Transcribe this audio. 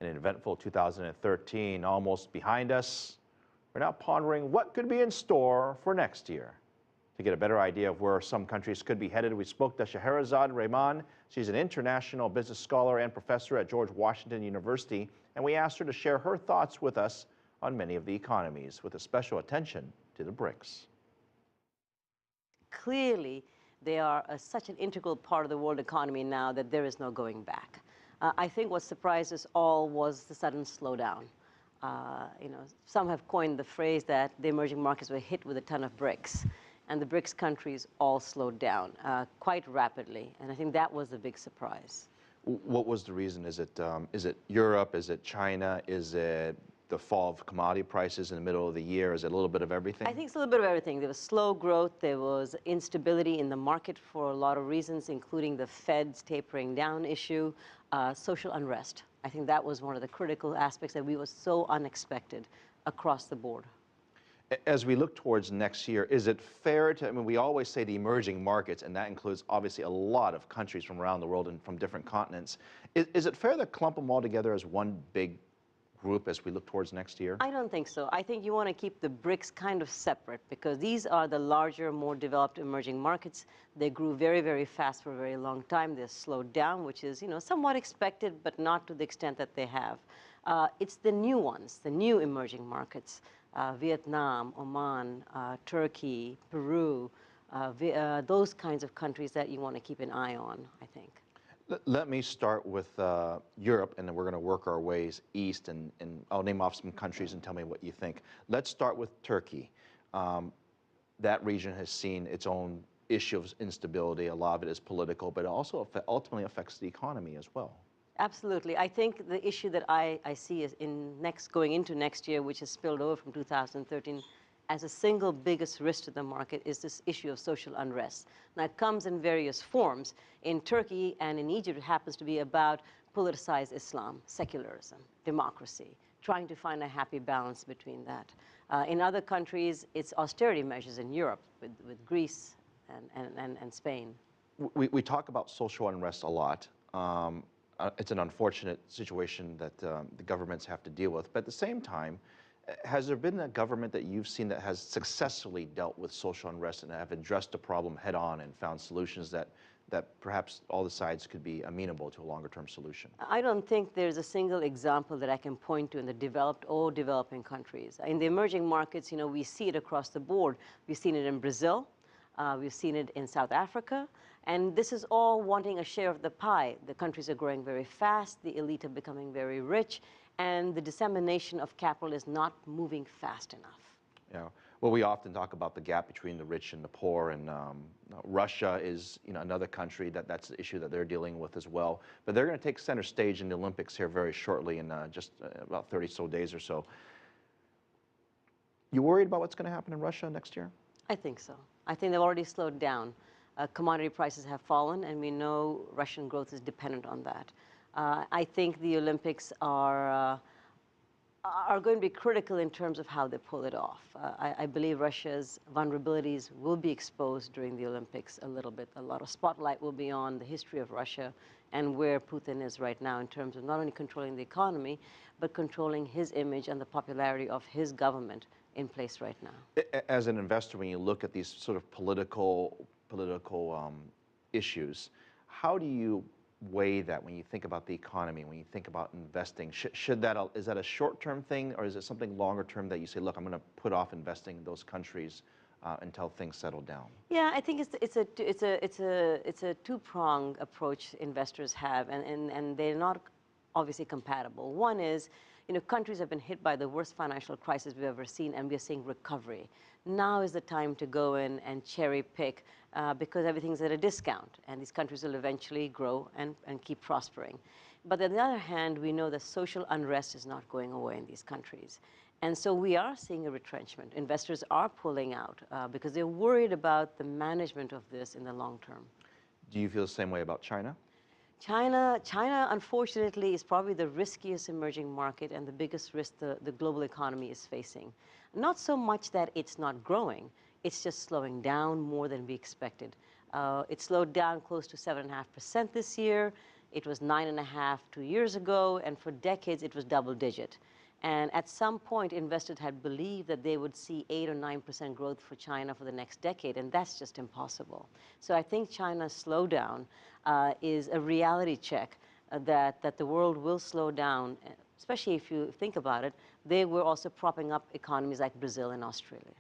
An eventful 2013 almost behind us. We're now pondering what could be in store for next year. To get a better idea of where some countries could be headed, we spoke to Scheherezade Rehman. She's an international business scholar and professor at George Washington University, and we asked her to share her thoughts with us on many of the economies, with a special attention to the BRICS. Clearly, they are such an integral part of the world economy now that there is no going back. I think what surprised us all was the sudden slowdown. Some have coined the phrase that the emerging markets were hit with a ton of bricks, and the BRICS countries all slowed down quite rapidly, and I think that was the big surprise. What was the reason? Is it Europe? Is it China? Is it the fall of commodity prices in the middle of the year? Is it a little bit of everything? I think it's a little bit of everything. There was slow growth. There was instability in the market for a lot of reasons, including the Fed's tapering down issue, social unrest. I think that was one of the critical aspects that was so unexpected across the board. As we look towards next year, is it fair to, I mean, we always say the emerging markets, and that includes obviously a lot of countries from around the world and from different continents. Is it fair to clump them all together as one big group as we look towards next year? I don't think so. I think you want to keep the BRICS kind of separate because these are the larger, more developed emerging markets. They grew very, very fast for a very long time. They're slowed down, which is, somewhat expected, but not to the extent that they have. It's the new ones, the new emerging markets, Vietnam, Oman, Turkey, Peru, those kinds of countries that you want to keep an eye on, I think. Let me start with Europe, and then we're going to work our ways east, and I'll name off some countries and tell me what you think. Let's start with Turkey. That region has seen its own issue of instability. A lot of it is political, but it also ultimately affects the economy as well. Absolutely. I think the issue that I see is going into next year, which has spilled over from 2013, as a single biggest risk to the market is this issue of social unrest. Now, it comes in various forms. In Turkey and in Egypt, it happens to be about politicized Islam, secularism, democracy, trying to find a happy balance between that. In other countries, it's austerity measures in Europe with Greece and Spain. We talk about social unrest a lot. It's an unfortunate situation that the governments have to deal with, but at the same time, has there been a government that you've seen that has successfully dealt with social unrest and have addressed the problem head on and found solutions that perhaps all the sides could be amenable to a longer-term solution? I don't think there's a single example that I can point to in the developed or developing countries. In the emerging markets, we see it across the board. We've seen it in Brazil. We've seen it in South Africa. And this is all wanting a share of the pie. The countries are growing very fast. The elite are becoming very rich. And the dissemination of capital is not moving fast enough. Yeah. Well, we often talk about the gap between the rich and the poor, and Russia is another country that's the issue that they're dealing with as well. But they're going to take center stage in the Olympics here very shortly, in just about 30 so days or so. You worried about what's going to happen in Russia next year? I think so. I think they've already slowed down. Commodity prices have fallen, and we know Russian growth is dependent on that. I think the Olympics are going to be critical in terms of how they pull it off. I believe Russia's vulnerabilities will be exposed during the Olympics a little bit. A lot of spotlight will be on the history of Russia and where Putin is right now in terms of not only controlling the economy, but controlling his image and the popularity of his government in place right now. As an investor, when you look at these sort of political issues, how do you weigh that when you think about the economy, when you think about investing? Is that a short-term thing, or is it something longer-term that you say, look, I'm going to put off investing in those countries until things settle down? Yeah, I think it's a two-pronged approach investors have, and they're not obviously compatible. One is, countries have been hit by the worst financial crisis we've ever seen, and we're seeing recovery. Now is the time to go in and cherry pick because everything's at a discount, and these countries will eventually grow and keep prospering. But on the other hand, we know that social unrest is not going away in these countries. And so we are seeing a retrenchment. Investors are pulling out because they're worried about the management of this in the long term. Do you feel the same way about China? China, unfortunately, is probably the riskiest emerging market and the biggest risk the global economy is facing. Not so much that it's not growing, it's just slowing down more than we expected. It slowed down close to 7.5% this year. It was 9.5 2 years ago, and for decades it was double digit. And at some point, investors had believed that they would see 8 or 9% growth for China for the next decade, and that's just impossible. So I think China's slowdown is a reality check that the world will slow down, especially if you think about it. They were also propping up economies like Brazil and Australia.